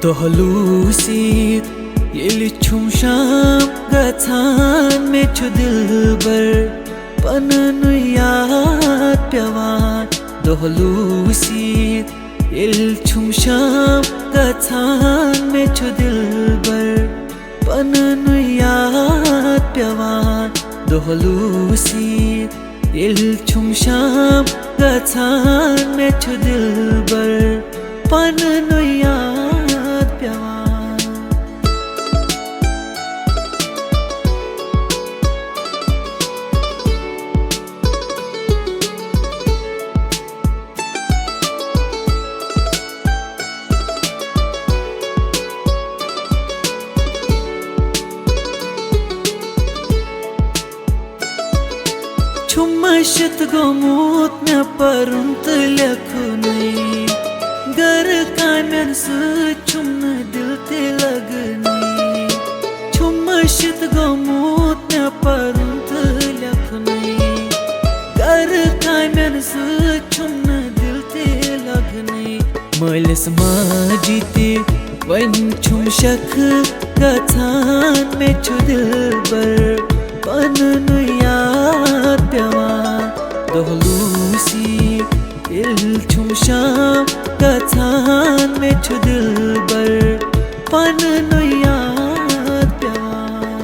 दोहलूसीत येली छुम शाम गछान में छु दिलबर पनन याद पेवान दोहलूसीत येली छुम शाम गछान में छु दिलबर पनन याद पेवान दोहलूसीत येली छुम शाम गछान में छु दिलबर पनन याद पेवान छुमशत गोमूत में परंत लखुनई गर कामन से छुम दिल ते लगनई छुमशत गोमूत में परंत लखुनई गर कामन से छुम दिल ते लगनई मलस माजीते वन छुम शख गछान में छु दिलबर पनन याद पेवान दोहलूसीत येली छुम शाम गछान में छु दिलबर पनन याद पेवान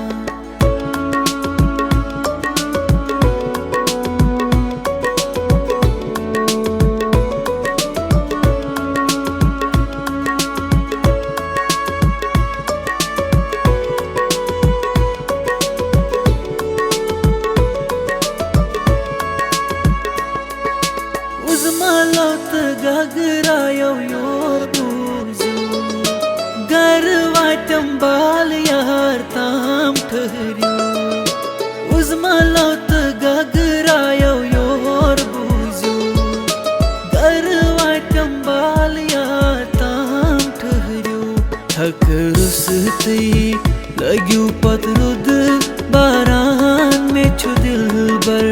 Uzmalot gagarayo yor buzu garwatam bal yar tam thariyo Uzmalot gagarayo yor buzu garwatam bal yar tam thariyo thak rusti lagyu patrud baran mein chu dilbar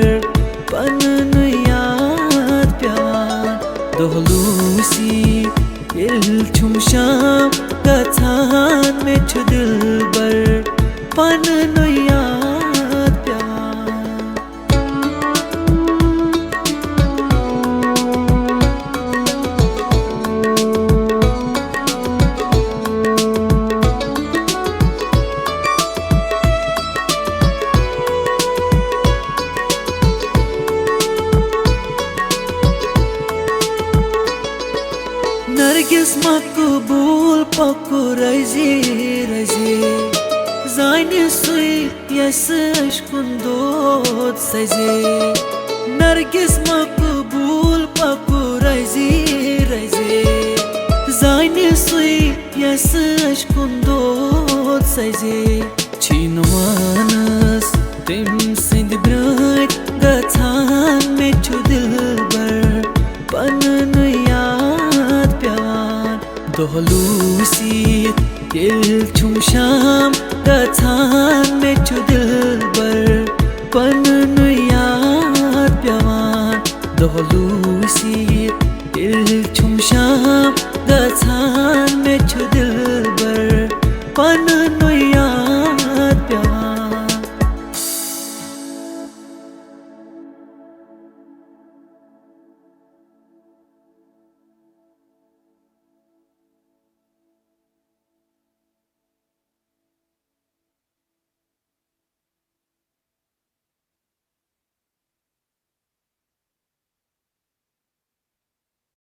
पनन याद पेवान दोहलूसीत येली छुम शाम गछान में छु दिलबर पनन याद पेवान नरगिस मकबूल पकु रजे रजे जानी सुई यस अशकुन दोत सजे नरगिस मकबूल पकु रजे रजे जानी सुई यस अशकुन दोत सजे छिनवानस तिम सिंध ब्राट गछान में छु दिलबर पनन याद पेवान दोहलूसीत येली छुम शाम गछान में छु दिलबर पनन याद पेवान दोहलूसीत